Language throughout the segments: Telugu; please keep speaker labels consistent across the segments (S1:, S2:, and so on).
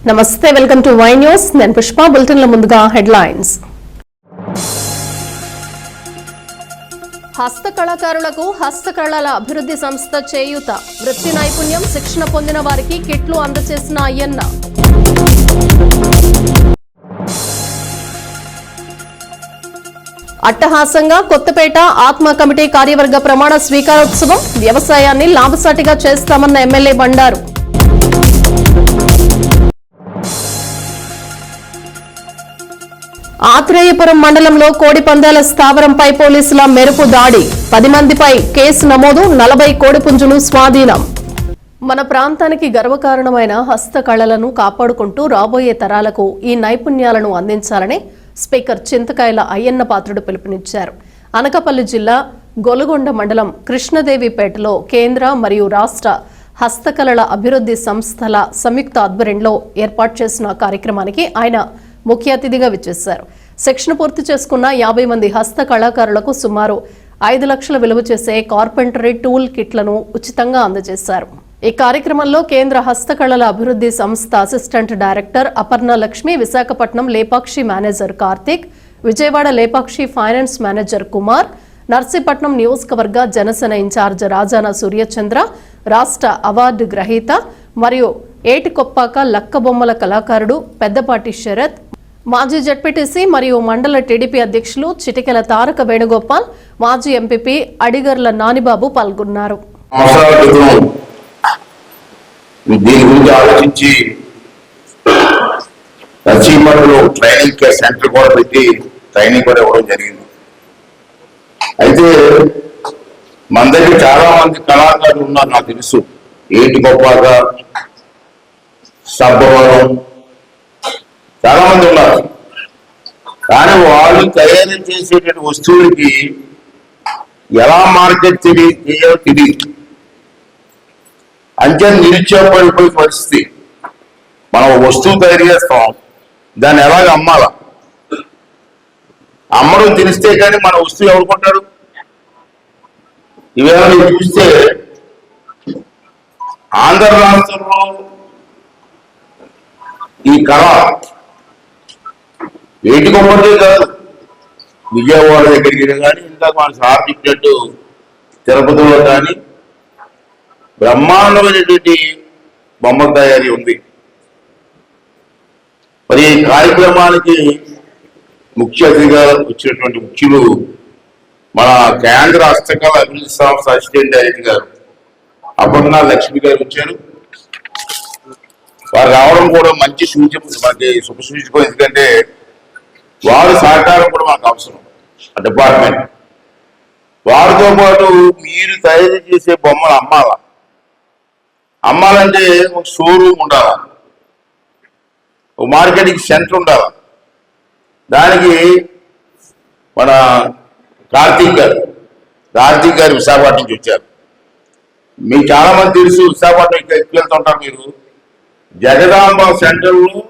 S1: నమస్తే, వెల్కమ్ టు వై న్యూస్. నేను పుష్ప. బులెటిన్ల ముందుగా హెడ్లైన్స్. హస్తకళాకారులకు హస్తకళల అభివృద్ధి సంస్థ చేయూత, వృత్తి నైపుణ్యం శిక్షణ పొందిన వారికి కిట్లు అందజేసిన అయ్యన్న. అట్టహాసంగా కొత్తపేట ఆత్మ కమిటీ కార్యవర్గ ప్రమాణ స్వీకారోత్సవం, వ్యవసాయాన్ని లాభసాటిగా చేస్తామన్న ఎమ్మెల్యే బండారు. ఆత్రేయపురం మండలంలో కోడి పందాల స్థావరంపై పోలీసుల మెరుపు దాడి, 10 మందిపై కేసు నమోదు, 40 కోడిపుంజులు స్వాధీనం. మన ప్రాంతానికి గర్వకారణమైన హస్తకళలను కాపాడుకుంటూ రాబోయే తరాలకు ఈ నైపుణ్యాలను అందించాలని స్పీకర్ చింతకాయల అయ్యన్న పాత్రుడు పిలుపునిచ్చారు. అనకాపల్లి జిల్లా గొలుగొండ మండలం కృష్ణదేవిపేటలో కేంద్ర మరియు రాష్ట్ర హస్తకళల అభివృద్ధి సంస్థల సంయుక్త ఆధ్వర్యంలో ఏర్పాటు చేసిన కార్యక్రమానికి ఆయన ముఖ్య అతిథిగా విచ్చేశారు. శిక్షణ పూర్తి చేసుకున్న 50 మంది హస్త కళాకారులకు సుమారు 5 లక్షల విలువ చేసే కార్పెంటరీ టూల్ కిట్లను ఉచితంగా అందజేశారు. ఈ కార్యక్రమంలో కేంద్ర హస్తకళల అభివృద్ధి సంస్థ assistant director Aparna Lakshmi, Visakhapatnam Lepakshi manager Karthik, Vijayawada Lepakshi finance manager Kumar, Narsipatnam నియోజకవర్గ జనసేన ఇన్ఛార్జ్ రాజాన సూర్యచంద్ర, రాష్ట్ర అవార్డు గ్రహీత మరియు ఏటికొప్పాక లక్కబొమ్మల కళాకారుడు పెద్దపాటి శరత్, మాజీ జడ్పీటీసీ మరియు మండల టీడీపీ అధ్యక్షులు చిటికెల తారక వేణుగోపాల్, మాజీ ఎంపీపీ అడిగర్ల నానిబాబు పాల్గొన్నారు.
S2: దీని గురించి ఆలోచించి ట్రైనింగ్ సెంటర్ కూడా పెట్టి ట్రైనింగ్ కూడా ఇవ్వడం జరిగింది. అయితే మన దగ్గర చాలా మంది కళాకారులు ఉన్నారు, నాకు తెలుసు. ఏటికొప్పాక, సబ్బవరం చాలా మంది ఉన్నారు. కానీ వాళ్ళు తయారు చేసేటువంటి వస్తువులకి ఎలా మార్కెట్ చేయాలో తెలియదు. అంతే నిరుత్సాహపడిపోయే పరిస్థితి. మనం వస్తువు తయారు చేస్తాం, దాన్ని ఎలాగ అమ్మాలా, అమ్మడం తెలిస్తే కానీ మన వస్తువు ఎవరు కొంటాడు? ఇవేళ మీరు చూస్తే ఆంధ్ర రాష్ట్రంలో ఈ కళ ఏటికొప్పటికే కాదు, విజయవాడ దగ్గరికి కానీ ఇందాక మన సార్ చెప్పినట్టు తిరుపతిలో కానీ బ్రహ్మాండమైనటువంటి బొమ్మల తయారీ ఉంది. మరి ఈ కార్యక్రమానికి ముఖ్య అతిథిగా వచ్చినటువంటి ముఖ్యులు మన కేంద్ర హస్తకళ అభివృద్ధి సంస్థ అసిస్టెంట్ డైరెక్టర్ గారు అపర్ణ లక్ష్మి గారు వచ్చారు. వారు రావడం కూడా మంచి సూచన, మనకి శుభసూచకం. ఎందుకంటే వారి సహకారం కూడా మనకు అవసరం. ఆ డిపార్ట్మెంట్ వారితో పాటు మీరు తయారు చేసే బొమ్మలు అమ్మాలంటే ఒక షోరూమ్ ఉండాలా, ఒక మార్కెటింగ్ సెంటర్ ఉండాలా. దానికి మన కార్తీక్ గారు విశాఖపట్నం నుంచి వచ్చారు. మీకు చాలా మంది తెలుసు, విశాఖపట్నం ఎక్కువ వెళ్తుంటారు మీరు. జగదాంబ సెంటర్లో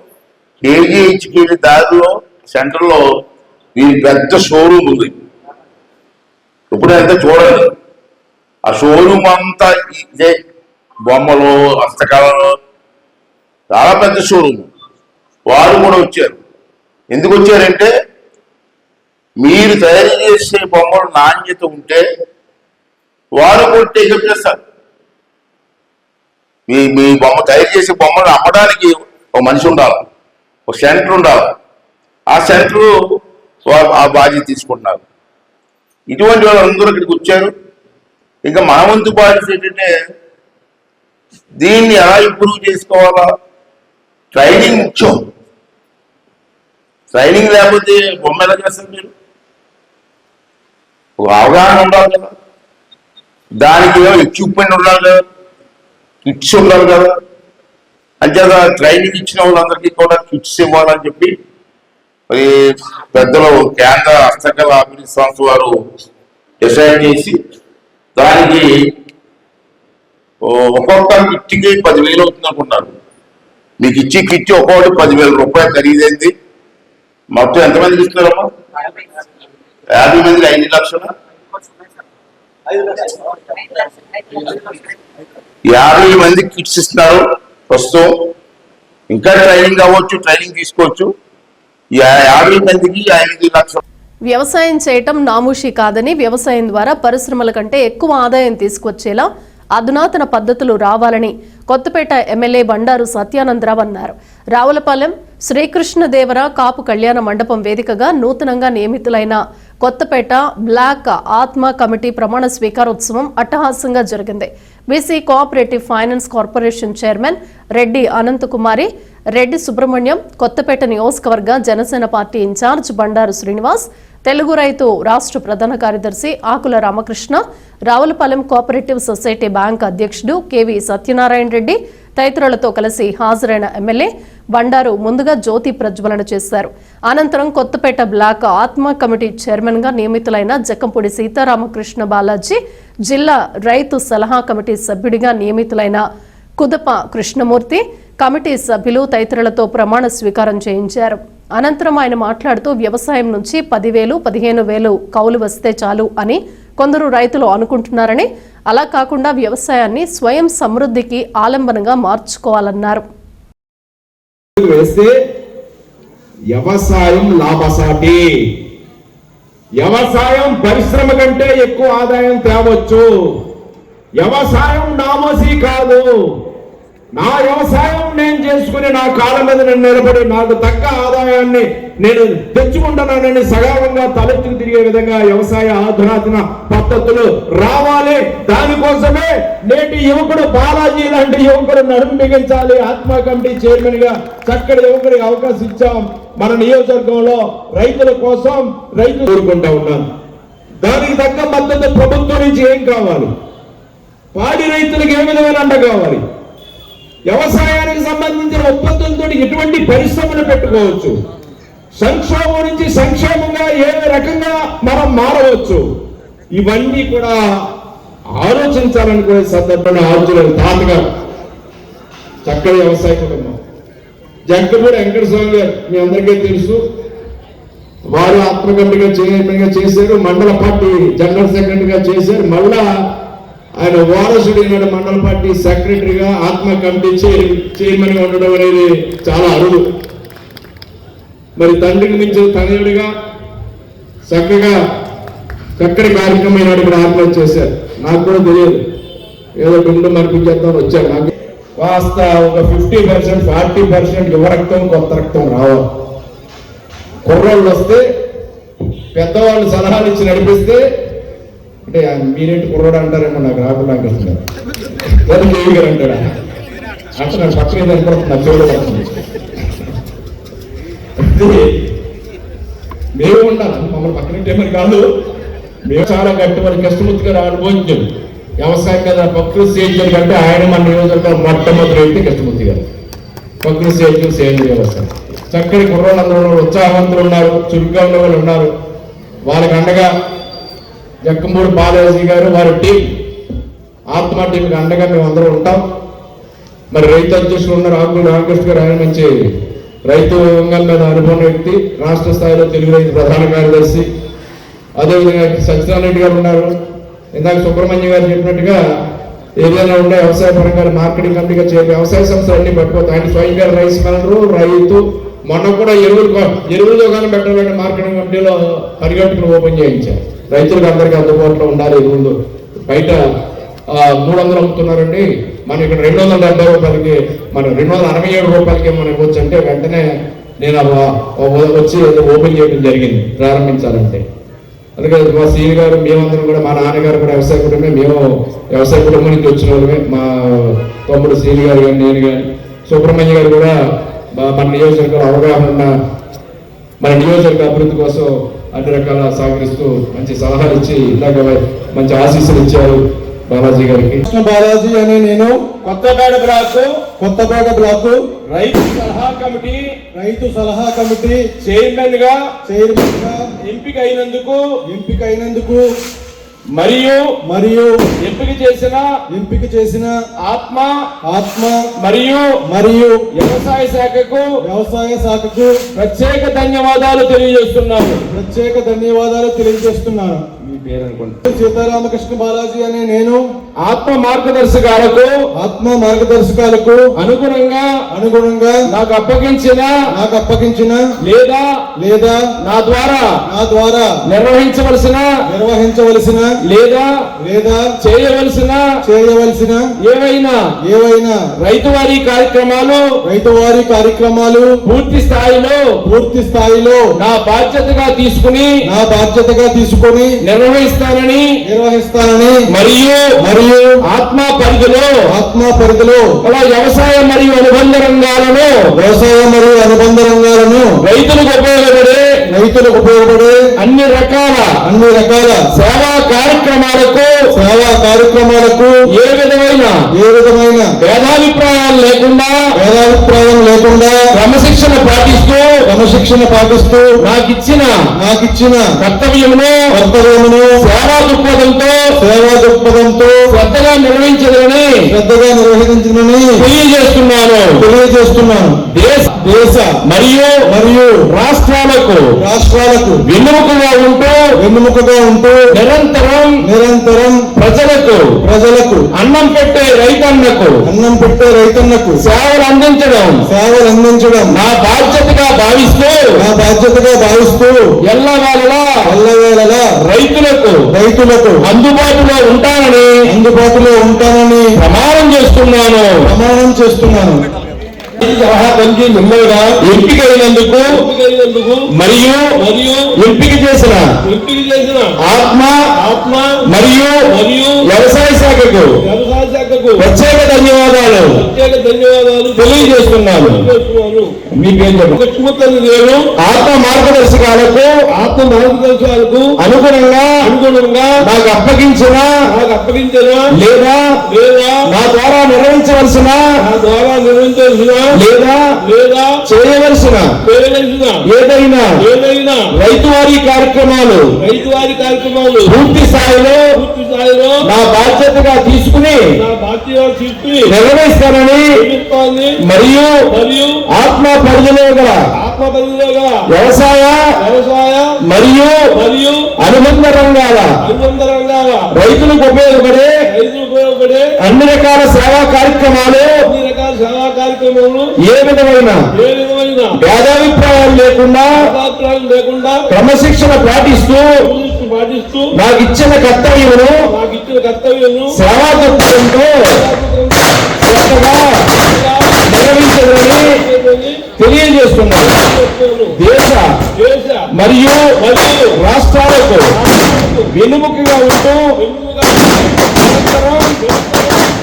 S2: కేజీహెచ్కి దారిలో సెంటర్లో దీని పెద్ద షోరూమ్ ఉంది. ఇప్పుడంతా చూడండి, ఆ షోరూమ్ అంతా ఇదే బొమ్మలు, హస్తకళలు, చాలా పెద్ద షోరూమ్. వారు కూడా వచ్చారు. ఎందుకు వచ్చారంటే మీరు తయారు చేసే బొమ్మలు నాణ్యత ఉంటే వారు కూడా టేకప్ చేస్తారు. మీ బొమ్మ తయారు చేసే బొమ్మలు అమ్మడానికి ఒక మనిషి ఉండాలి, ఒక సెంటర్ ఉండాలి. ఆ సెంటర్ ఆ బాధ్యత తీసుకుంటున్నారు. ఇటువంటి వాళ్ళందరూ ఇక్కడికి వచ్చారు. ఇంకా మన వంతు బాధ్యత ఏంటంటే దీన్ని ఎలా ఇంప్రూవ్ చేసుకోవాలా, ట్రైనింగ్ ముఖ్యం. ట్రైనింగ్ లేకపోతే బొమ్మ ఎలా చేస్తారు మీరు? ఒక అవగాహన ఉండాలి కదా, దానికి ఎక్విప్మెంట్ ఉండాలి కదా, కిట్స్ ఉండాలి కదా. అంచేత ట్రైనింగ్ ఇచ్చిన వాళ్ళందరికీ కూడా కిట్స్ ఇవ్వాలని చెప్పి మరి పెద్దలు కేంద్ర హస్తకళ అభివృద్ధి సంస్థ వారు డిసైడ్ చేసి దానికి ఒక్కొక్క కిట్కి 10,000 అవుతుంది అనుకుంటారు. మీకు ఇచ్చి కిట్ ఒక్కొక్కటి 10,000 రూపాయలు ఖరీదైంది. మొత్తం ఎంతమందికి ఇస్తున్నారమ్మా? 50 మందికి 5 లక్షలు. 50 మందికి కిట్స్ ఇస్తున్నారు ప్రస్తుతం. ఇంకా ట్రైనింగ్ అవ్వచ్చు, ట్రైనింగ్ తీసుకోవచ్చు. ఈ 50 మందికి 5 లక్షలు.
S1: వ్యవసాయం చేయటం నామూషి కాదని, వ్యవసాయం ద్వారా పరిశ్రమల కంటే ఎక్కువ ఆదాయం తీసుకొచ్చేలా అధునాతన పద్ధతులు రావాలని కొత్తపేట ఎమ్మెల్యే బండారు సత్యానందరావు అన్నారు. రావులపాలెం శ్రీకృష్ణదేవర కాపు కళ్యాణ మండపం వేదికగా నూతనంగా నియమితులైన కొత్తపేట బ్లాక్ ఆత్మ కమిటీ ప్రమాణ స్వీకారోత్సవం అట్టహాసంగా జరిగింది. BC cooperative finance corporation chairman Reddy Anantakumari, Reddy Subrahmanyam, Kothapeta నియోజకవర్గ జనసేన పార్టీ ఇన్ఛార్జ్ బండారు శ్రీనివాస్, తెలుగు రైతు రాష్ట్ర ప్రధాన కార్యదర్శి Akula Ramakrishna, Ravulapalem cooperative society bank అధ్యక్షుడు కెవి సత్యనారాయణ రెడ్డి తదితరులతో కలిసి హాజరైన ఎమ్మెల్యే బండారు ముందుగా జ్యోతి ప్రజ్వలన చేశారు. అనంతరం కొత్తపేట బ్లాక్ ఆత్మ కమిటీ చైర్మన్ గా నియమితులైన జక్కంపూడి సీతారామకృష్ణ బాలాజీ, జిల్లా రైతు సలహా కమిటీ సభ్యుడిగా నియమితులైన కుదప కృష్ణమూర్తి, కమిటీ సభ్యులు తదితరులతో ప్రమాణ స్వీకారం చేయించారు. అనంతరం ఆయన మాట్లాడుతూ వ్యవసాయం నుంచి 10,000, 15,000 కౌలు వస్తే చాలు అని కొందరు రైతులు అనుకుంటున్నారని, అలా కాకుండా వ్యవసాయాన్ని స్వయం సమృద్ధికి ఆలంబనగా మార్చుకోవాలన్నారు.
S3: వ్యవసాయం లాభసాటి, వ్యవసాయం పరిశ్రమ కంటే ఎక్కువ ఆదాయం తేవచ్చు. వ్యవసాయం నామోసి కాదు. నా వ్యవసాయం నేను చేసుకుని నా కాళ్ళ మీద నేను నిలబడి నాకు తగ్గ ఆదాయాన్ని నేను తెచ్చుకుంటున్నానని సగర్వంగా తలెత్తుకు తిరిగే విధంగా వ్యవసాయ అధునాతన పద్ధతులు రావాలి. దానికోసమే నేటి యువకుడు బాలాజీ లాంటి యువకుడు నడుము బిగించాలి. ఆత్మ కమిటీ చైర్మన్ గా చక్కటి యువకుడికి అవకాశం ఇచ్చాం. మన నియోజకవర్గంలో రైతుల కోసం రైతులు కోరుకుంటా ఉన్నాను. దానికి తగ్గ మద్దతు ప్రభుత్వం నుంచి ఏం కావాలి, పాడి రైతులకు ఏ విధమైన అండ కావాలి, వ్యవసాయానికి సంబంధించిన ఉత్పత్తులతో ఎటువంటి పరిశ్రమలు పెట్టుకోవచ్చు, సంక్షోభం నుంచి సంక్షేమంగా ఏ రకంగా మనం మారవచ్చు, ఇవన్నీ కూడా ఆలోచించాలనుకునే సందర్భంలో ఆలోచన తాతగారు చక్కటి వ్యవసాయ కుటుంబం. జగ్గపూడి వెంకటస్వామి గారు మీ అందరికీ తెలుసు. వారు ఆత్మ కమిటీగా చైర్మన్ గా చేశారు, మండల పార్టీ జనరల్ సెక్రటరీగా చేశారు. మళ్ళా ఆయన వారసుడు మండల పార్టీ సెక్రటరీగా ఆత్మ కమిటీ చైర్మన్ గా ఉండడం అనేది చాలా అరుదు. మరి తండ్రికి మించిన తనయుడిగా చక్కటి కార్యక్రమం ఇక్కడ ఆత్మ చేశారు. నాకు కూడా తెలియదు, ఏదో గుండు మరిపించేద్దామని వచ్చారు. నాకు కాస్త ఒక 50%, 40% యువ రక్తం కొత్త రక్తం రావాలి. కుర్రోళ్ళు వస్తే పెద్దవాళ్ళు సలహాలు ఇచ్చి నడిపిస్తే, అంటే మీరేంటి కుర్రోడు అంటారేమో, నాకు రాకుండా అనిపిస్తున్నారు. దేవి గారు అంటాడా అంటే నాకు పక్కన కనపడుతుంది, నాకు చెవులు పడుతుంది. మేము ఉండాలి, మమ్మల్ని పక్కన టైమర్ కాదు. మేము చాలా గట్టి వారి కృష్ణమూర్తి గారు అనుభవించారు వ్యవసాయం మీద. ప్రకృతి సేద్యం కంటే ఆయన మన నియోజకవర్గం మొట్టమొదటి వ్యక్తి కృష్ణమూర్తి గారు. ప్రకృతి సేద్యం, సేంద్రీయ వ్యవసాయం. చక్కటి కుర్రోళ్ళందరూ ఉత్సాహవంతులు ఉన్నారు, చురుగ్గా ఉన్న వాళ్ళు ఉన్నారు. వాళ్ళకి అండగా జక్కంపూడి బాలాజీ గారు వారి టీం, ఆత్మ టీంకి అండగా మేము అందరూ ఉంటాం. మరి రైతు అధ్యక్షులు ఉన్నారు ఆకుల రామకృష్ణ గారు. ఆయన మంచి రైతు రంగం మీద అనుభవం వ్యక్తి, రాష్ట్ర స్థాయిలో తెలుగు రైతు ప్రధాన కార్యదర్శి. అదేవిధంగా సత్యనారాయణ గారు ఉన్నారు. ఇందాక సుబ్రహ్మణ్యం గారు చెప్పినట్టుగా ఏదైనా ఉండే వ్యవసాయ పరంగా మార్కెటింగ్ కమిటీగా చేయాలి. వ్యవసాయ సంస్థలు అన్ని పట్టుకోవచ్చు. ఆయన స్వయంగా రైస్ మిల్లరు, రైతు. మొన్న కూడా ఎరువుల దుకాణం పెట్టాలని మార్కెటింగ్ కమిటీలో పరిగెట్టుకుని ఓపెన్ చేయించారు. రైతులకు అందరికీ అందుబాటులో ఉండాలి ఎరువులు. బయట 300 అమ్ముతున్నారండి, మనం ఇక్కడ 270 రూపాయలకి, మనం 267 రూపాయలకి మనం ఇవ్వచ్చు అంటే వెంటనే నేను వచ్చి ఓపెన్ చేయడం జరిగింది ప్రారంభించాలంటే. అందుకే మా సీని గారు, మేమందరం కూడా, మా నాన్నగారు కూడా వ్యవసాయ కుటుంబమే, మేము వ్యవసాయ కుటుంబం నుంచి వచ్చిన వాళ్ళమే. మా తమ్ముడు సీని గారు కానీ, నేను కానీ, సుబ్రహ్మణ్య గారు కూడా మన నియోజకవర్గం అవగాహన ఉన్న మన నియోజకవర్గ అభివృద్ధి కోసం అన్ని రకాల సహకరిస్తూ మంచి సలహాలు ఇచ్చి ఇందాక మంచి ఆశీస్సులు ఇచ్చారు బాలాజీ గారికి.
S4: బాలాజీ అని నేను కొత్తపేట బ్లాక్
S3: రైతు సలహా కమిటీ చైర్మన్ గా
S4: ఎంపిక అయినందుకు
S3: మరియు ఎంపిక చేసిన ఆత్మ మరియు వ్యవసాయ శాఖకు ప్రత్యేక ధన్యవాదాలు తెలియజేస్తున్నాను. మీ పేరు అనుకుంటా. సీతారామకృష్ణ బాలాజీ అనే నేను ఆత్మ మార్గదర్శకాలకు అనుగుణంగా నాకు అప్పగించిన లేదా నా ద్వారా నిర్వహించవలసిన లేదా చేయవలసిన ఏవైనా రైతువారీ కార్యక్రమాలు పూర్తి స్థాయిలో నా బాధ్యతగా తీసుకుని నిర్వహిస్తానని మరియు ఆత్మ పరిధిలో అలా వ్యవసాయ మరియు అనుబంధ రంగాలను రైతులకు ఉపయోగపడే అన్ని రకాల సేవా కార్యక్రమాలకు ఏ విధమైన భేదాభిప్రాయాలు లేకుండా క్రమశిక్షణ పాటిస్తూ నాకిచ్చిన కర్తవ్యమును సేవా దృక్పథంతో శ్రద్ధగా నిర్వహించదని తెలియజేస్తున్నాను. దేశ మరియు రాష్ట్రాలకు వెన్నెముకగా ఉంటూ నిరంతరం ప్రజలకు అన్నం పెట్టే రైతన్నకు సేవలు అందించడం నా బాధ్యతగా భావిస్తూ ఎల్లవేళలా రైతులకు అందుబాటులో ఉంటానని ప్రమాణం చేస్తున్నాను. ఎంపికైనందుకు మరియు ఎంపిక చేసిన ఆత్మ మరియు వ్యవసాయ శాఖకు ప్రత్యేక ధన్యవాదాలు తెలియజేస్తున్నాను. మీ పేరు నేను ఆత్మ మార్గదర్శకాలకు అనుగుణంగా నాకు అప్పగించిన లేదా నా ద్వారా నిర్వహించవలసిన లేదా చేయవలసిన ఏదైనా రైతువారీ కార్యక్రమాలు పూర్తి స్థాయిలో నా బాధ్యతగా తీసుకుని నిర్వహిస్తానని మరియు ఆత్మ పరిధిలో గల వ్యవసాయ మరియు అనుబంధ రంగాల రైతులకు ఉపయోగపడే అన్ని రకాల సేవా కార్యక్రమాలు ఏ విధమైన భేదాభిప్రాయాలు లేకుండా క్రమశిక్షణ పాటిస్తూ నాకు ఇచ్చిన కర్తవ్యమును సేవా దృక్పథంతో శ్రద్ధగా నిర్వహించదని తెలియజేస్తున్నాను. దేశ మరియు రాష్ట్రాలకు వెన్నెముకగా ఉంటూ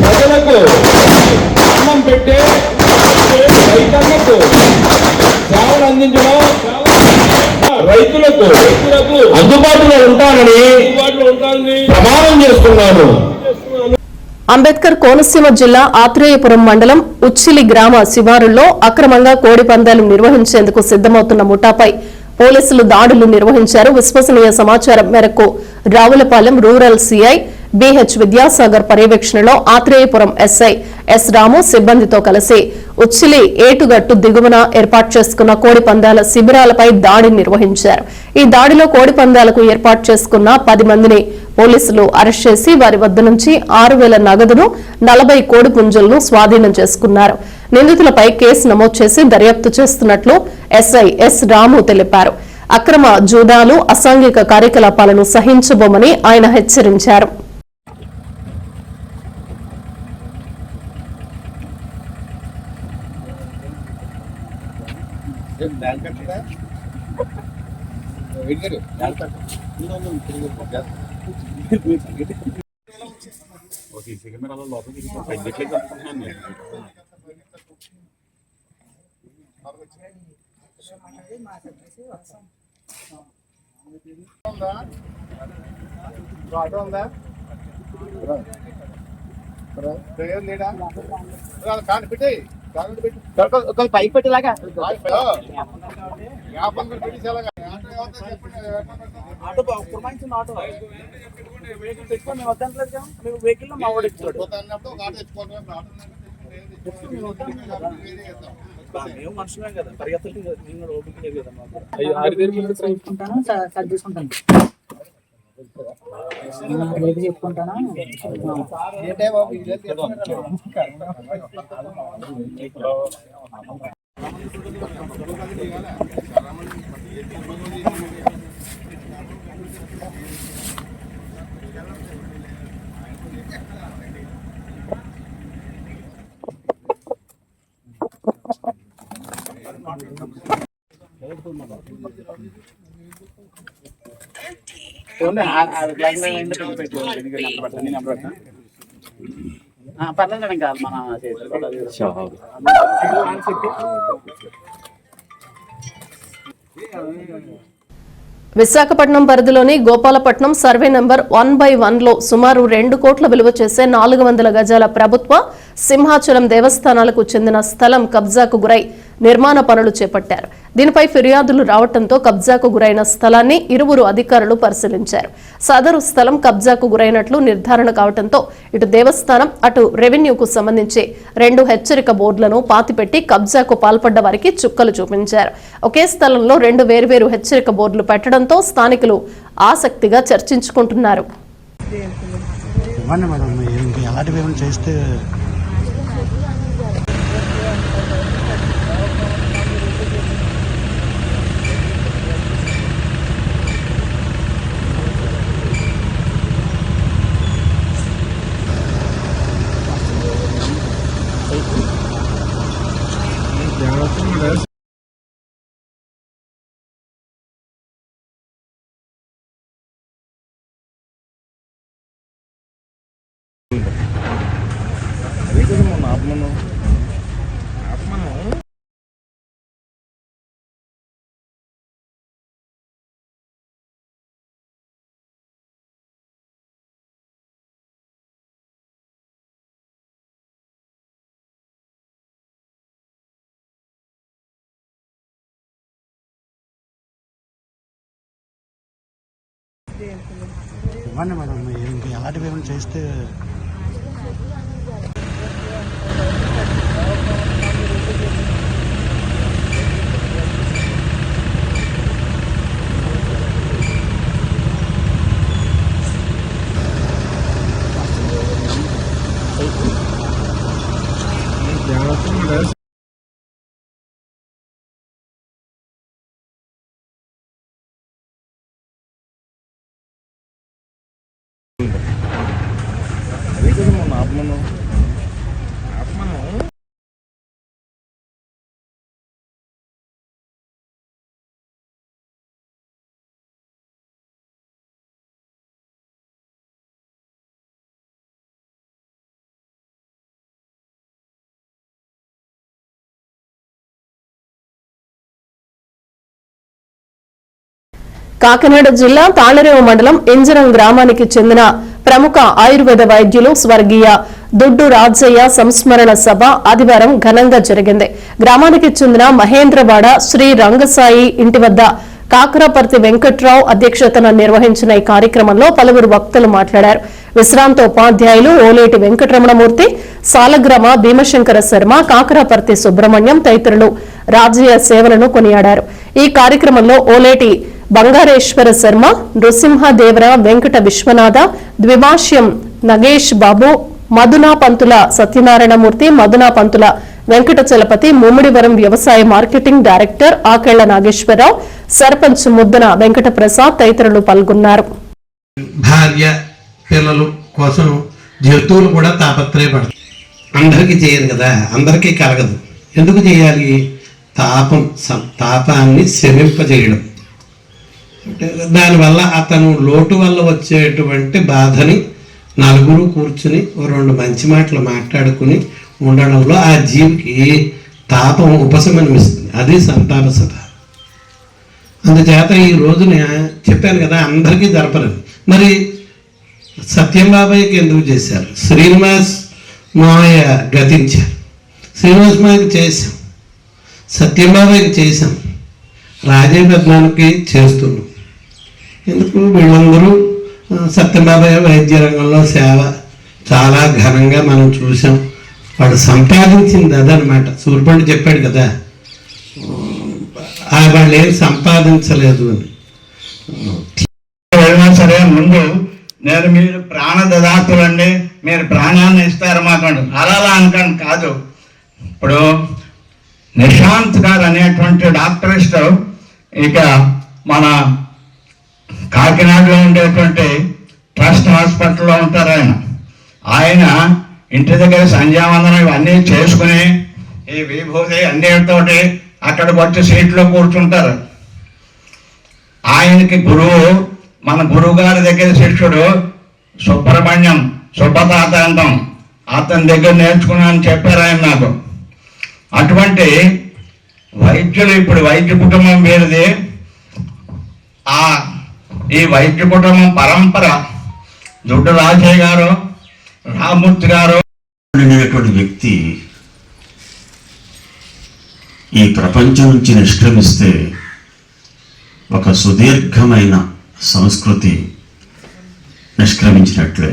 S3: ప్రజలకు అన్నం పెట్టే రైతన్నకు సేవలు అందించడం రైతులకు అందుబాటులో ఉంటానని ప్రమాణం చేస్తున్నాను.
S1: అంబేద్కర్ కోనసీమ జిల్లా ఆత్రేయపురం మండలం ఉచ్చిలి గ్రామ శివారుల్లో అక్రమంగా కోడి పందాలు నిర్వహించేందుకు సిద్దమవుతున్న ముఠాపై పోలీసులు దాడులు నిర్వహించారు. విశ్వసనీయ సమాచారం మేరకు Ravulapalem rural CI BH Vidyasagar పర్యవేక్షణలో ఆత్రేయపురం ఎస్ఐ ఎస్ రాము సిబ్బందితో కలిసి ఉచ్చిలి ఏటుగట్టు దిగువన ఏర్పాటు చేసుకున్న కోడి పందాల శిబిరాలపై దాడి నిర్వహించారు. ఈ దాడిలో కోడి పందాలకు ఏర్పాటు చేసుకున్న 10 మందిని పోలీసులు అరెస్ట్ చేసి వారి వద్ద నుంచి 6,000 నగదును 40 కోడి పుంజులను స్వాధీనం చేసుకున్నారు. నిందితులపై కేసు నమోదు చేసి దర్యాప్తు చేస్తున్నట్లు ఎస్ఐ ఎస్ రాము తెలిపారు. అక్రమ జూదాలు అసాంఘిక కార్యకలాపాలను సహించబోమని ఆయన హెచ్చరించారు.
S5: పైకి పెట్టేలాగా ఆటో పురమాయించిన ఆటో వెహికల్ తెచ్చుకొని మేము వద్దంటలేదు కదా, మేము వెహికల్లో మా వాడు ఎక్కుతాడు. మేము మనుషులే కదా, పరిగెత్తలేదు కదా, మేము కూడా ఓపిక లేదు కదా మాకు.
S6: చెప్పుకుంటాను సరి తీసుకుంటాను చెప్పుకుంటాను.
S5: పర్లేదు కాదు మన
S1: విశాఖపట్నం పరిధిలోని గోపాలపట్నం సర్వే నంబర్ 1/1 లో సుమారు 2 కోట్ల విలువ చేసే 400 గజాల ప్రభుత్వ సింహాచలం దేవస్థానాలకు చెందిన స్థలం కబ్జాకు గురై నిర్మాణ పనులు చేపట్టారు. దీనిపై ఫిర్యాదులు రావడంతో కబ్జాకు గురైన స్థలాన్ని ఇరువురు అధికారులు పరిశీలించారు. సదరు స్థలం కబ్జాకు గురైనట్లు నిర్ధారణ కావడంతో ఇటు దేవస్థానం అటు రెవెన్యూకు సంబంధించి 2 హెచ్చరిక బోర్డులను పాతిపెట్టి కబ్జాకు పాల్పడ్డ వారికి చుక్కలు చూపించారు. ఒకే స్థలంలో 2 వేర్వేరు హెచ్చరిక బోర్డులు పెట్టడంతో స్థానికులు ఆసక్తిగా చర్చించుకుంటున్నారు.
S7: ఇవ్వండి మేడం, ఇంకా ఎలాంటివి ఏమైనా చేస్తే
S1: కాకినాడ జిల్లా తాళరేవు మండలం ఇంజరం గ్రామానికి చెందిన ప్రముఖ ఆయుర్వేద వైద్యులు స్వర్గీయ దుడ్డు రాజయ్య సంస్మరణ సభ ఆదివారం ఘనంగా జరిగింది. గ్రామానికి చెందిన మహేంద్రవాడ శ్రీ రంగసాయి ఇంటి వద్ద కాకరపర్తి వెంకట్రావు అధ్యక్షతన నిర్వహించిన ఈ కార్యక్రమంలో పలువురు వక్తలు మాట్లాడారు. విశ్రాంత ఉపాధ్యాయులు ఓలేటి వెంకటరమణమూర్తి, సాలగ్రామ భీమశంకర శర్మ, కాకరపర్తి సుబ్రహ్మణ్యం తదితరులు రాజయ్య సేవలను కొనియాడారు. ఈ కార్యక్రమంలో ఓలేటి బంగారేశ్వర శర్మ, నృసింహదేవర, వెంకట విశ్వనాథ, ద్విభాష్యం నగేష్ బాబు, మధునా పంతుల సత్యనారాయణమూర్తి, మధునా పంతుల వెంకట చలపతి, ముమ్మిడివరం వ్యవసాయ మార్కెటింగ్ డైరెక్టర్ ఆకెళ్ల నాగేశ్వరరావు, సర్పంచ్ ముద్దన వెంకట ప్రసాద్ తదితరులు పాల్గొన్నారు.
S8: భార్య పిల్లలు కోసం జంతువులు కూడా తాపత్రయపడతాయి. అందరికీ చేయదు కదా, అందరికీ కలగదు. ఎందుకు చేయాలి? తాపాన్ని శమింపజేయడం. దానివల్ల అతను లోటు వల్ల వచ్చేటువంటి బాధని నలుగురు కూర్చుని 2 మంచి మాటలు మాట్లాడుకుని ఉండడంలో ఆ జీవికి తాపం ఉపశమనమిస్తుంది. అది సంతాప సభ. అందుచేత ఈ రోజున చెప్పాను కదా, అందరికీ జరపలేదు. మరి సత్యం బాబాయ్కి ఎందుకు చేశారు? శ్రీనివాస్ మావయ్య గతించారు, శ్రీనివాస్ మావయ్యకి చేశాం, సత్యం బాబాయ్కి చేశాం. రాజీపట్నానికి చేస్తున్నాం. ఎందుకు వీళ్ళందరూ సత్యబాబయ్య వైద్య రంగంలో సేవ చాలా ఘనంగా మనం చూసాం. వాడు సంపాదించింది అదనమాట. సూర్యపండు చెప్పాడు కదా, వాళ్ళు ఏం సంపాదించలేదు అని.
S9: వెళ్ళినా సరే ముందు నేను మీరు ప్రాణదాతులండి, మీరు ప్రాణాన్ని ఇస్తారు మాకండి, అలా అనకండి కాదు. ఇప్పుడు నిశాంత్ గారు అనేటువంటి డాక్టరిస్ట్ ఇక మన కాకినాడలో ఉండేటువంటి ట్రస్ట్ హాస్పిటల్లో ఉంటారు. ఆయన ఇంటి దగ్గర సంధ్యావందనం ఇవన్నీ చేసుకుని ఈ విభూతి అన్నిటితోటి అక్కడికి వచ్చి సీట్లో కూర్చుంటారు. ఆయనకి గురువు, మన గురువు గారి దగ్గర శిష్యుడు సుబ్రహ్మణ్యం, సుబ్బతాత అంటాం, అతని దగ్గర నేర్చుకున్నాను చెప్పారు ఆయన నాకు. అటువంటి వైద్యులు, ఇప్పుడు వైద్య కుటుంబం వీరిది. ఈ వైద్య కుటుంబం పరంపర దుడ్డు రాజయ్య గారు, రామూర్తి గారు
S7: అనేటువంటి వ్యక్తి ఈ ప్రపంచం నుంచి నిష్క్రమిస్తే ఒక సుదీర్ఘమైన సంస్కృతి నిష్క్రమించినట్లే.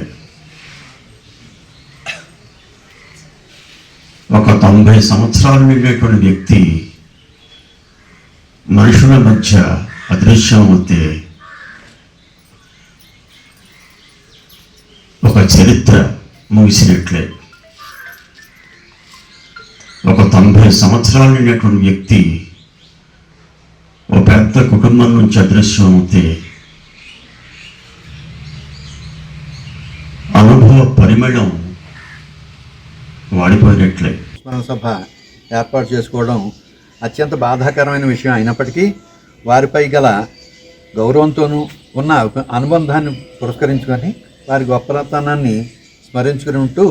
S7: ఒక 90 సంవత్సరాలు నిండేటువంటి వ్యక్తి మనుషుల మధ్య అదృశ్యమవుతే ఒక చరిత్ర ముగిసినట్లే. ఒక 90 సంవత్సరాలు నిండేటువంటి వ్యక్తి ఒక పెద్ద కుటుంబం నుంచి అదృశ్యమవుతే అనుభవ పరిమళం వాడిపోయినట్లే.
S10: సభ ఏర్పాటు చేసుకోవడం అత్యంత బాధాకరమైన విషయం అయినప్పటికీ వారిపై గల గౌరవంతోనూ ఉన్న అనుబంధాన్ని పురస్కరించుకొని వారి గొప్పతనాన్ని స్మరించుకుంటూ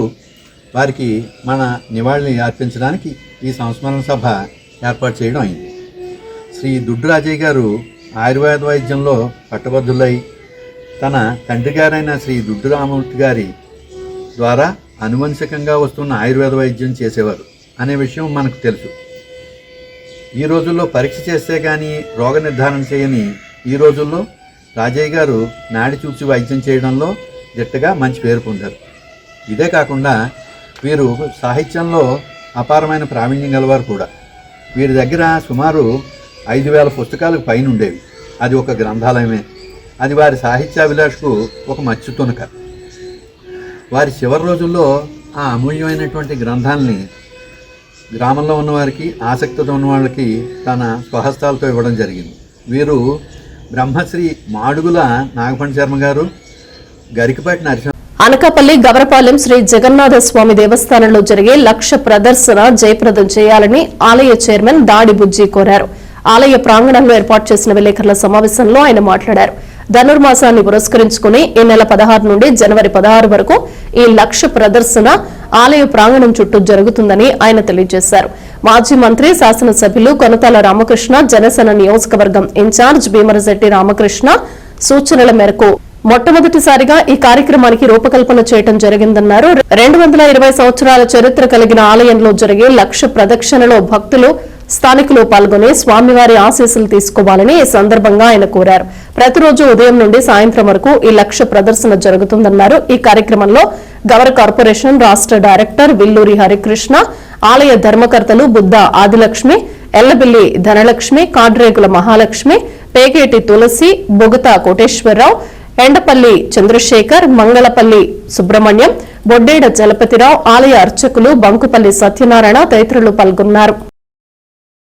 S10: వారికి మన నివాళిని అర్పించడానికి ఈ సంస్మరణ సభ ఏర్పాటు చేయడం అయింది. శ్రీ దుడ్డు రాజయ్య గారు ఆయుర్వేద వైద్యంలో పట్టభద్రులై తన తండ్రి గారైన శ్రీ దుడ్డు రామూర్తి గారి ద్వారా అనువంశికంగా వస్తున్న ఆయుర్వేద వైద్యం చేసేవారు అనే విషయం మనకు తెలుసు. ఈ రోజుల్లో పరీక్ష చేస్తే కానీ రోగ నిర్ధారణ చేయని ఈ రోజుల్లో రాజయ్య గారు నాడి చూసి వైద్యం చేయడంలో దిట్టగా మంచి పేరు పొందారు. ఇదే కాకుండా వీరు సాహిత్యంలో అపారమైన ప్రావీణ్యం గలవారు కూడా. వీరి దగ్గర సుమారు 5,000 పుస్తకాలకు పైన ఉండేవి. అది ఒక గ్రంథాలయమే. అది వారి సాహిత్యాభిలాషకు ఒక మచ్చు తునక. వారి చివరి రోజుల్లో ఆ అమూల్యమైనటువంటి గ్రంథాలని గ్రామంలో ఉన్నవారికి, ఆసక్తితో ఉన్న వాళ్ళకి తన స్వహస్తాలతో ఇవ్వడం జరిగింది. వీరు బ్రహ్మశ్రీ మాడుగుల నాగపండి శర్మ గారు, గరికపాటి నరసింహ.
S1: అనకాపల్లి గవరపాలెం శ్రీ జగన్నాథ స్వామి దేవస్థానంలో జరిగే లక్ష ప్రదర్శన జయప్రదం చేయాలని ఆలయ చైర్మన్ దాడి బుజ్జి కోరారు. ఆలయ ప్రాంగణంలో ఏర్పాటు చేసిన విలేకరుల సమావేశంలో ఆయన మాట్లాడారు. ధనుర్మాసాన్ని పురస్కరించుకుని ఈ నెల 16 నుండి జనవరి 16 వరకు ఈ లక్ష ప్రదర్శన ఆలయ ప్రాంగణం చుట్టూ జరుగుతుందని ఆయన తెలియజేశారు. మాజీ మంత్రి, శాసనసభ్యులు కొనతాల రామకృష్ణ, జనసేన నియోజకవర్గం ఇన్ఛార్జ్ భీమరశెట్టి రామకృష్ణ సూచనల మేరకు మొట్టమొదటిసారిగా ఈ కార్యక్రమానికి రూపకల్పన చేయడం జరిగిందన్నారు. 220 సంవత్సరాల చరిత్ర కలిగిన ఆలయంలో జరిగే లక్ష ప్రదక్షిణలో భక్తులు, స్థానికులు పాల్గొని స్వామివారి ఆశీస్సులు తీసుకోవాలని ఈ సందర్భంగా ఆయన కోరారు. ప్రతిరోజు ఉదయం నుండి సాయంత్రం వరకు ఈ లక్ష ప్రదర్శన జరుగుతుందన్నారు. ఈ కార్యక్రమంలో గవర కార్పొరేషన్ రాష్ట్ర డైరెక్టర్ విల్లూరి హరికృష్ణ, ఆలయ ధర్మకర్తలు బుద్ధ ఆదిలక్ష్మి, ఎల్లబిల్లి ధనలక్ష్మి, కాడ్రేగుల మహాలక్ష్మి, పేకేటి తులసి, బొగతా కోటేశ్వరరావు, ఎండపల్లి చంద్రశేఖర్, మంగళపల్లి సుబ్రహ్మణ్యం, బొడ్డేడ చలపతిరావు, ఆలయ అర్చకులు బంకుపల్లి సత్యనారాయణ తదితరులు పాల్గొన్నారు.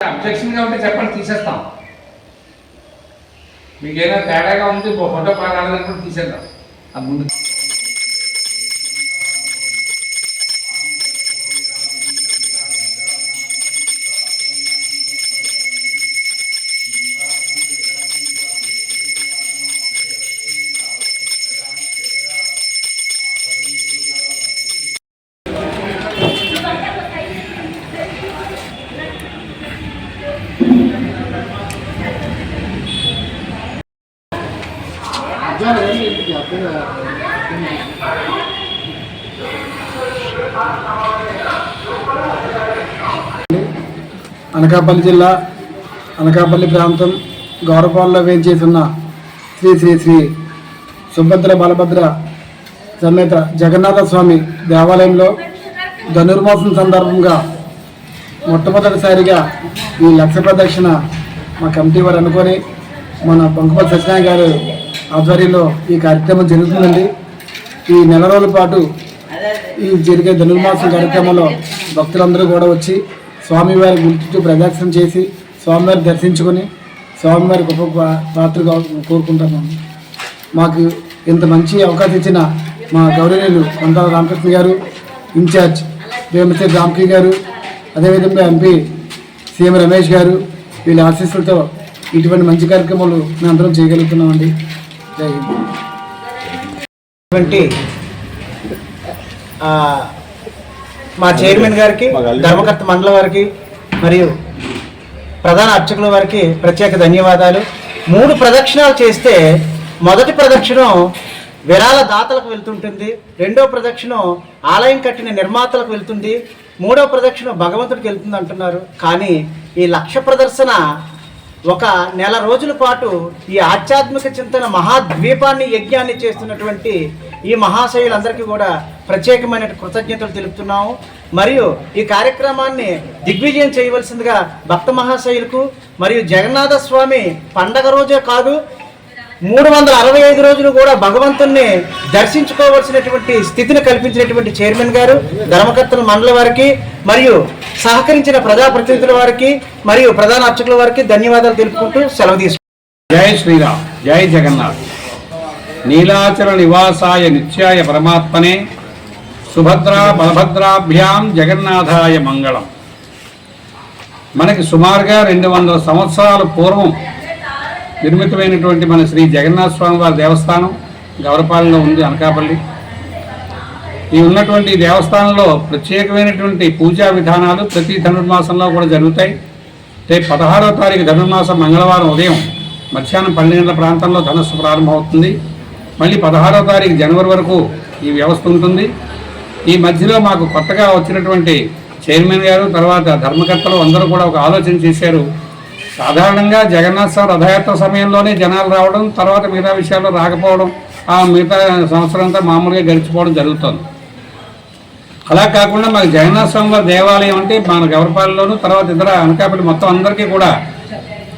S3: అబ్జెక్షన్ గా ఉంటే చెప్పండి, తీసేస్తాం. మీకు ఏదైనా తేడాగా ఉంది ఫోటో పాడాలని తీసేద్దాం. అది ముందు
S4: అనకాపల్లి జిల్లా అనకాపల్లి ప్రాంతం గౌరపాల్లో వేంచేస్తున్న శ్రీ శ్రీ శ్రీ సుభద్ర బలభద్ర సమేత జగన్నాథ స్వామి దేవాలయంలో ధనుర్మాసం సందర్భంగా మొట్టమొదటిసారిగా ఈ లక్ష ప్రదక్షిణ మా కమిటీ వారు అనుకొని మన బంకుపల్లి సత్యనారాయణ గారు ఆధ్వర్యంలో ఈ కార్యక్రమం జరుగుతుందండి. ఈ నెల రోజుల పాటు ఈ జరిగే ధనుర్మాసం కార్యక్రమంలో భక్తులందరూ కూడా వచ్చి స్వామివారి గుడి చుట్టూ ప్రదక్షిణ చేసి స్వామివారిని దర్శించుకొని స్వామివారి గొప్ప పాత్ర కోరుకుంటున్నాము. మాకు ఇంత మంచి అవకాశం ఇచ్చిన మా గౌరవనీయులు కొంతాల రామకృష్ణ గారు, ఇన్ఛార్జ్ వేమశ్రీ రామ్కి గారు, అదేవిధంగా ఎంపీ సీఎం రమేష్ గారు, వీళ్ళ ఆశీస్సులతో ఇటువంటి మంచి కార్యక్రమాలు మేము అందరం చేయగలుగుతున్నామండి. జై హింద్.
S5: మా చైర్మన్ గారికి, ధర్మకర్త మండల వారికి మరియు ప్రధాన అర్చకుల వారికి ప్రత్యేక ధన్యవాదాలు. 3 ప్రదక్షిణాలు చేస్తే మొదటి ప్రదక్షిణం విరాళ దాతలకు వెళ్తుంటుంది, రెండో ప్రదక్షిణం ఆలయం కట్టిన నిర్మాతలకు వెళ్తుంది, మూడో ప్రదక్షిణం భగవంతుడికి వెళ్తుంది అంటున్నారు. కానీ ఈ లక్ష ప్రదర్శన ఒక నెల రోజుల పాటు ఈ ఆధ్యాత్మిక చింతన మహాద్వీపాన్ని యజ్ఞాన్ని చేస్తున్నటువంటి ఈ మహాశయులందరికీ కూడా ప్రత్యేకమైన కృతజ్ఞతలు తెలుపుతున్నాము. మరియు ఈ కార్యక్రమాన్ని దిగ్విజయం చేయవలసిందిగా భక్త మహాశయులకు మరియు జగన్నాథ స్వామి పండగ రోజే కాదు 365 రోజులు కూడా భగవంతుణ్ణి దర్శించుకోవాల్సినటువంటి స్థితిని కల్పించినటువంటి చైర్మన్ గారు, ధర్మకర్తల మండలి వారికి మరియు సహకరించిన ప్రజాప్రతినిధుల వారికి మరియు ప్రధాన అర్చకుల వారికి ధన్యవాదాలు తెలుపుకుంటూ సెలవు తీసుకుంటాం.
S3: జై శ్రీరామ్, జై జగన్నాథ్. నీలాచల నివాసాయ నిత్యాయ పరమాత్మనే సుభద్రా బలభద్రాభ్యాం జగన్నాథాయ మంగళం. మనకి సుమారుగా 200 సంవత్సరాల పూర్వం నిర్మితమైనటువంటి మన శ్రీ జగన్నాథ స్వామి వారి దేవస్థానం గౌరపాలెంలో ఉంది, అనకాపల్లి. ఈ ఉన్నటువంటి దేవస్థానంలో ప్రత్యేకమైనటువంటి పూజా విధానాలు ప్రతి ధనుర్మాసంలో కూడా జరుగుతాయి. 16వ తారీఖు ధనుర్మాసం మంగళవారం ఉదయం మధ్యాహ్నం 12 గంటల ప్రాంతంలో ధనస్సు ప్రారంభమవుతుంది. మళ్ళీ 16వ తారీఖు జనవరి వరకు ఈ వ్యవస్థ ఉంటుంది. ఈ మధ్యలో మాకు కొత్తగా వచ్చినటువంటి చైర్మన్ గారు, తర్వాత ధర్మకర్తలు అందరూ కూడా ఒక ఆలోచన చేశారు. సాధారణంగా జగన్నాథ స్వామి రథయాత్ర సమయంలోనే జనాలు రావడం, తర్వాత మిగతా విషయాల్లో రాకపోవడం, ఆ మిగతా సంవత్సరం అంతా మామూలుగా గడిచిపోవడం జరుగుతుంది. అలా కాకుండా మాకు జగన్నాథ స్వామి వారి దేవాలయం అంటే మన గౌరపాలెంలోను తర్వాత ఇతర అనకాపల్లి మొత్తం అందరికీ కూడా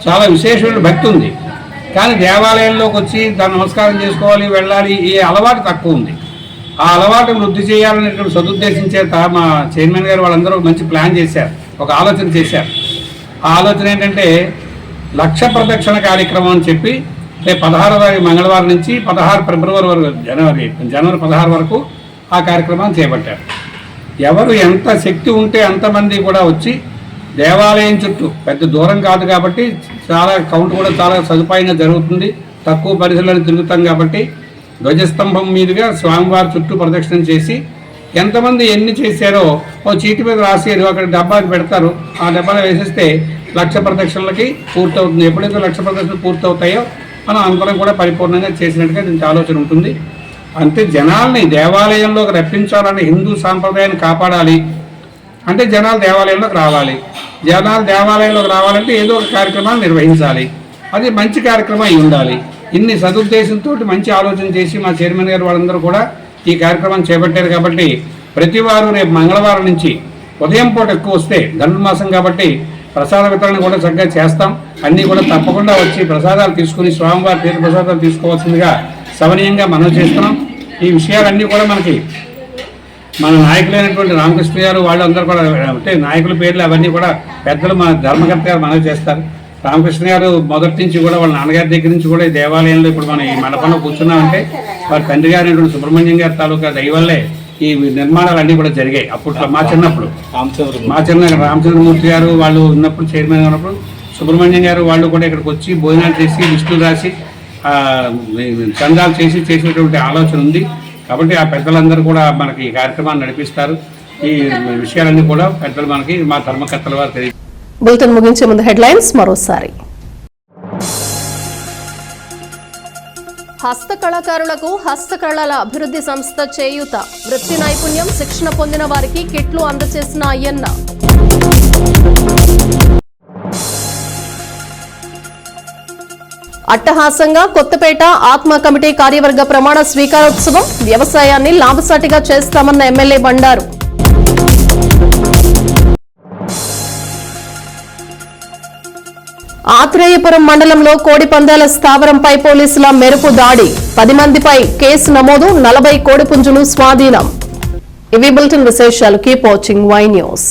S3: చాలా విశేషమైన భక్తి ఉంది. కానీ దేవాలయంలోకి వచ్చి దాన్ని నమస్కారం చేసుకోవాలి, వెళ్ళాలి, ఈ అలవాటు తక్కువ ఉంది. ఆ అలవాటు వృద్ధి చేయాలనేటువంటి సదుద్దేశం చేత మా చైర్మన్ గారు వాళ్ళందరూ మంచి ప్లాన్ చేశారు, ఒక ఆలోచన చేశారు. ఆ ఆలోచన ఏంటంటే లక్ష ప్రదక్షిణ కార్యక్రమం అని చెప్పి 16వ తారీఖు మంగళవారం నుంచి 16 ఫిబ్రవరి వరకు జనవరి 16 వరకు ఆ కార్యక్రమాన్ని చేపట్టారు. ఎవరు ఎంత శక్తి ఉంటే అంతమంది కూడా వచ్చి దేవాలయం చుట్టూ, పెద్ద దూరం కాదు కాబట్టి చాలా కౌంట్ కూడా చాలా సదుపాయంగా జరుగుతుంది, తక్కువ పరిధిలో తిరుగుతాం కాబట్టి ధ్వజస్తంభం మీదుగా స్వామివారి చుట్టూ ప్రదక్షిణ చేసి ఎంతమంది ఎన్ని చేశారో ఓ చీటి మీద రాసి అక్కడ డబ్బాకి పెడతారు. ఆ డబ్బాలో వేసేస్తే లక్ష ప్రదక్షిణలకి పూర్తవుతుంది. ఎప్పుడైతే లక్ష ప్రదక్షిణలు పూర్తవుతాయో మనం అందరం కూడా పరిపూర్ణంగా చేసినట్టుగా దీనికి ఆలోచన ఉంటుంది. అంతే, జనాల్ని దేవాలయంలోకి రప్పించాలని, హిందూ సాంప్రదాయాన్ని కాపాడాలి అంటే జనాలు దేవాలయంలోకి రావాలి. జనాలు దేవాలయంలోకి రావాలంటే ఏదో ఒక కార్యక్రమాన్ని నిర్వహించాలి, అది మంచి కార్యక్రమం అయి ఉండాలి. ఇన్ని సదుద్దేశంతో మంచి ఆలోచన చేసి మా చైర్మన్ గారు వాళ్ళందరూ కూడా ఈ కార్యక్రమాన్ని చేపట్టారు. కాబట్టి ప్రతి వారు రేపు మంగళవారం నుంచి ఉదయం పూట ఎక్కువ వస్తే ధనుర్మాసం కాబట్టి ప్రసాద వితరణ కూడా చక్కగా చేస్తాం. అన్నీ కూడా తప్పకుండా వచ్చి ప్రసాదాలు తీసుకుని స్వామివారి తీర్థ ప్రసాదాలు తీసుకోవాల్సిందిగా సవనీయంగా మనం చేస్తున్నాం. ఈ విషయాలన్నీ కూడా మనకి మన నాయకులైనటువంటి రామకృష్ణ గారు వాళ్ళందరూ కూడా అంటే నాయకుల పేర్లు అవన్నీ కూడా పెద్దలు మన ధర్మకర్త గారు మనవి చేస్తారు. రామకృష్ణ గారు మొదటి నుంచి కూడా వాళ్ళ నాన్నగారి దగ్గర నుంచి కూడా ఈ దేవాలయంలో ఇప్పుడు మనం ఈ మండపంలో కూర్చున్నామంటే వారి తండ్రి గారైనటువంటి సుబ్రహ్మణ్యం గారి తాలూకా దయవల్లే ఈ నిర్మాణాలన్నీ కూడా జరిగాయి. అప్పట్లో మా చిన్నప్పుడు రామచంద్రమూర్తి గారు వాళ్ళు ఉన్నప్పుడు చైర్మన్ ఉన్నప్పుడు సుబ్రహ్మణ్యం గారు వాళ్ళు కూడా ఇక్కడికి వచ్చి భోజనాలు చేసి లిస్టులు రాసి చందాలు చేసినటువంటి ఆలోచన ఉంది. కాబట్టి ఆ పెద్దలందరూ కూడా మనకి ఈ కార్యక్రమాన్ని నడిపిస్తారు. ఈ విషయాలన్నీ కూడా పెద్దలు మనకి మా ధర్మకర్తల వారు తెలియదు.
S1: బులెటిన్ ముగించే ముందు హెడ్లైన్స్ మరోసారి. హస్తకళాకారులకు హస్తకళల అభివృద్ధి సంస్థ చేయూత, వృత్తి నైపుణ్యం శిక్షణ పొందిన వారికి కిట్లు అందజేసిన అయ్యన్న. అట్టహాసంగా కొత్తపేట ఆత్మ కమిటీ కార్యవర్గ ప్రమాణ స్వీకారోత్సవం. వ్యవసాయాన్ని లాభసాటిగా చేస్తామన్న ఎమ్మెల్యే బండారు. ఆత్రేయపురం మండలంలో కోడి పందాల స్థావరంపై పోలీసుల మెరుపు దాడి. 10 మందిపై కేసు నమోదు, 40 కోడిపుంజులు స్వాధీనం. ఇవి బులెటిన్ విశేషాలు. Keep watching Y news.